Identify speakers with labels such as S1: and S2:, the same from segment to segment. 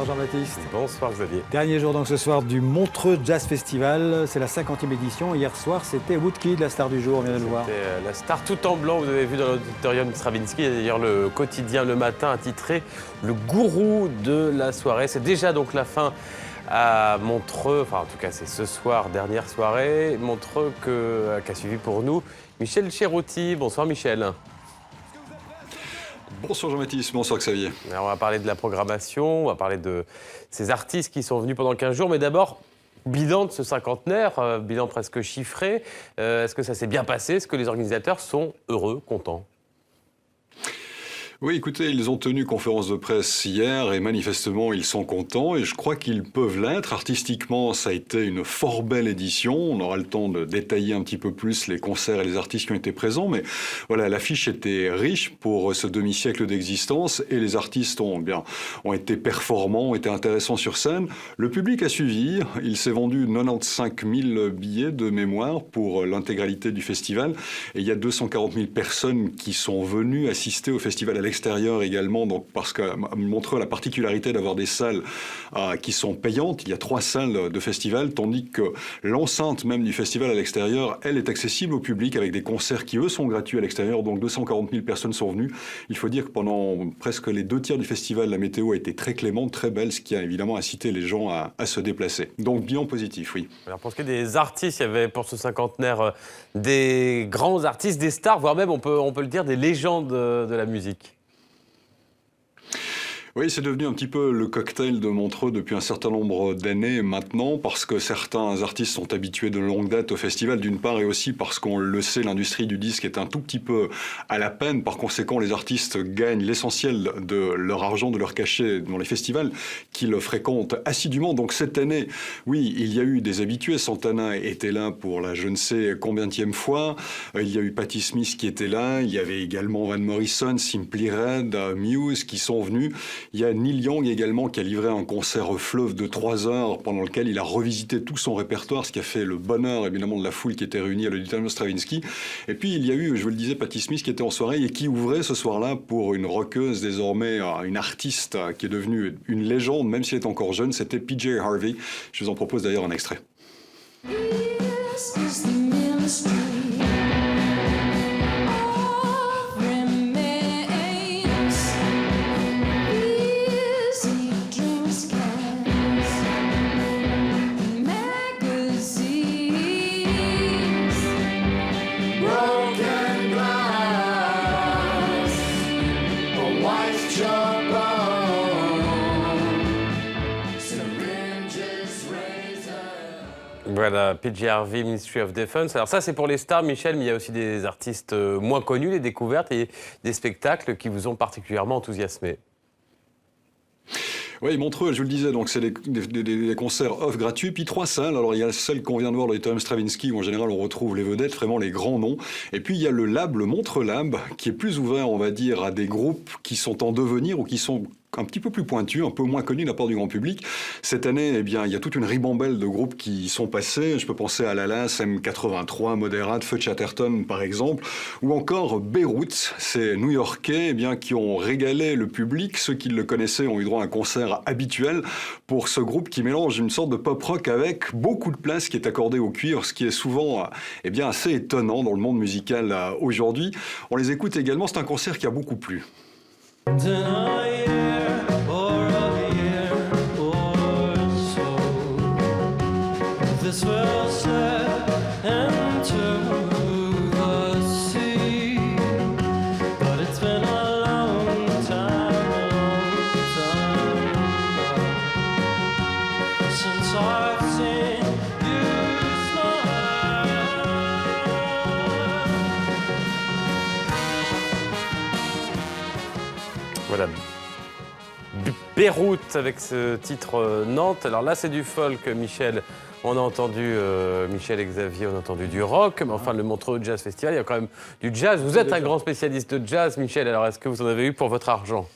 S1: Jean-Baptiste.
S2: Bonsoir Xavier.
S1: Dernier jour donc ce soir du Montreux Jazz Festival. C'est la 50e édition. Hier soir, c'était Woodkid, la star du jour, on vient de le voir.
S2: C'était la star tout en blanc, vous avez vu dans l'auditorium Stravinsky. Et d'ailleurs, le quotidien Le Matin a titré « Le gourou de la soirée ». C'est déjà donc la fin à Montreux, enfin en tout cas c'est ce soir, dernière soirée. Montreux qu'a suivi pour nous Michel Cherouti. Bonsoir Michel.
S3: Bonsoir Jean-Baptiste, bonsoir Xavier.
S2: Alors on va parler de la programmation, on va parler de ces artistes qui sont venus pendant 15 jours, mais d'abord, bilan de ce cinquantenaire, bilan presque chiffré. Est-ce que ça s'est bien passé? Est-ce que les organisateurs sont heureux, contents?
S3: Oui, écoutez, ils ont tenu conférence de presse hier et manifestement, ils sont contents et je crois qu'ils peuvent l'être. Artistiquement, ça a été une fort belle édition. On aura le temps de détailler un petit peu plus les concerts et les artistes qui ont été présents. Mais voilà, l'affiche était riche pour ce demi-siècle d'existence et les artistes ont été performants, ont été intéressants sur scène. Le public a suivi. Il s'est vendu 95 000 billets de mémoire pour l'intégralité du festival. Et il y a 240 000 personnes qui sont venues assister au festival à l'extérieur également, donc parce que Montreux a la particularité d'avoir des salles qui sont payantes. Il y a 3 salles de festival, tandis que l'enceinte même du festival à l'extérieur, elle est accessible au public avec des concerts qui, eux, sont gratuits à l'extérieur. Donc 240 000 personnes sont venues. Il faut dire que pendant presque les 2 tiers du festival, la météo a été très clémente, très belle, ce qui a évidemment incité les gens à se déplacer. Donc bilan positif, oui.
S2: Alors pour ce qui est des artistes, il y avait pour ce cinquantenaire des grands artistes, des stars, voire même, on peut le dire, des légendes de la musique.
S3: Oui, c'est devenu un petit peu le cocktail de Montreux depuis un certain nombre d'années maintenant, parce que certains artistes sont habitués de longue date au festival, d'une part, et aussi parce qu'on le sait, l'industrie du disque est un tout petit peu à la peine. Par conséquent, les artistes gagnent l'essentiel de leur argent, de leur cachet dans les festivals qu'ils fréquentent assidûment. Donc cette année, oui, il y a eu des habitués. Santana était là pour la je ne sais combienième fois. Il y a eu Patti Smith qui était là. Il y avait également Van Morrison, Simply Red, Muse qui sont venus. Il y a Neil Young également qui a livré un concert fleuve de 3 heures pendant lequel il a revisité tout son répertoire, ce qui a fait le bonheur évidemment de la foule qui était réunie à l'auditorium Stravinsky. Et puis il y a eu, je vous le disais, Patti Smith qui était en soirée et qui ouvrait ce soir-là pour une rockeuse désormais, une artiste qui est devenue une légende, même si elle est encore jeune, c'était PJ Harvey. Je vous en propose d'ailleurs un extrait.
S2: Voilà, PJ Harvey, Ministry of Defense. Alors ça, c'est pour les stars, Michel, mais il y a aussi des artistes moins connus, des découvertes et des spectacles qui vous ont particulièrement enthousiasmé.
S3: Oui, Montreux, je vous le disais, donc c'est des concerts off gratuits, puis 3 salles. Alors il y a celle qu'on vient de voir, l'auditorium Stravinsky, où en général on retrouve les vedettes, vraiment les grands noms. Et puis il y a le Lab, le Montreux Lab, qui est plus ouvert, on va dire, à des groupes qui sont en devenir ou qui sont un petit peu plus pointus, un peu moins connus de la part du grand public. Cette année, eh bien, il y a toute une ribambelle de groupes qui sont passés. Je peux penser à Lalas, M83, Moderat, Feu Chatterton, par exemple, ou encore Beyrouth, ces New-Yorkais, eh bien, qui ont régalé le public. Ceux qui le connaissaient ont eu droit à un concert habituel pour ce groupe qui mélange une sorte de pop-rock avec beaucoup de place qui est accordée au cuir, ce qui est souvent, eh bien, assez étonnant dans le monde musical aujourd'hui. On les écoute également. C'est un concert qui a beaucoup plu.
S4: This will set into the sea, but it's been a long time since I've seen you smile.
S2: Voilà. Beyrouth avec ce titre Nantes. Alors là, c'est du folk, Michel. On a entendu Michel et Xavier, on a entendu du rock, mais enfin le Montreux Jazz Festival, il y a quand même du jazz. Vous êtes un grand spécialiste de jazz, Michel, alors est-ce que vous en avez eu pour votre argent?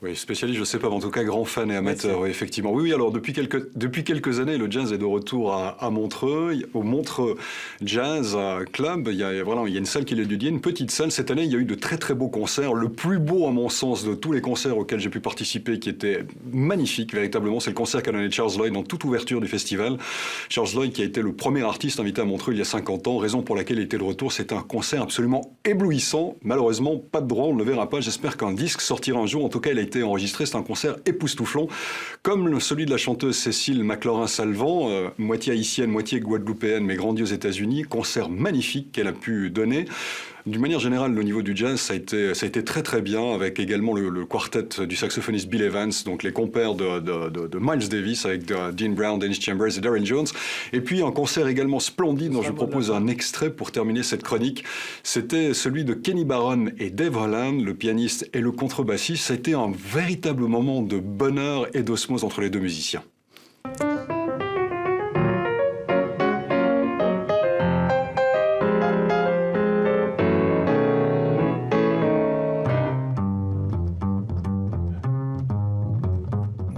S3: Oui, spécialiste, je ne sais pas, mais en tout cas grand fan et amateur,
S1: Merci.
S3: oui, effectivement. Oui, alors depuis quelques années, le jazz est de retour à Montreux, au Montreux Jazz Club. Il y a une salle qui est dédiée, une petite salle. Cette année, il y a eu de très très beaux concerts. Le plus beau, à mon sens, de tous les concerts auxquels j'ai pu participer, qui était magnifique, véritablement, c'est le concert qu'a donné Charles Lloyd en toute ouverture du festival. Charles Lloyd, qui a été le premier artiste invité à Montreux il y a 50 ans, raison pour laquelle il était de retour. C'est un concert absolument éblouissant. Malheureusement, pas de droit, on ne le verra pas. J'espère qu'un disque sortira un jour. En tout cas, il a été enregistré. C'est un concert époustouflant, comme celui de la chanteuse Cécile McLaurin-Salvant, moitié haïtienne, moitié guadeloupéenne, mais grandie aux États-Unis. Concert magnifique qu'elle a pu donner. D'une manière générale, au niveau du jazz, ça a été très très bien, avec également le quartet du saxophoniste Bill Evans, donc les compères de Miles Davis, avec Dean Brown, Dennis Chambers et Darryl Jones. Et puis un concert également splendide dont je propose un extrait pour terminer cette chronique. C'était celui de Kenny Barron et Dave Holland, le pianiste et le contrebassiste. Ça a été un véritable moment de bonheur et d'osmose entre les deux musiciens.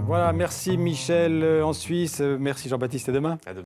S1: Voilà, merci Michel en Suisse, merci Jean-Baptiste et demain.
S2: À demain.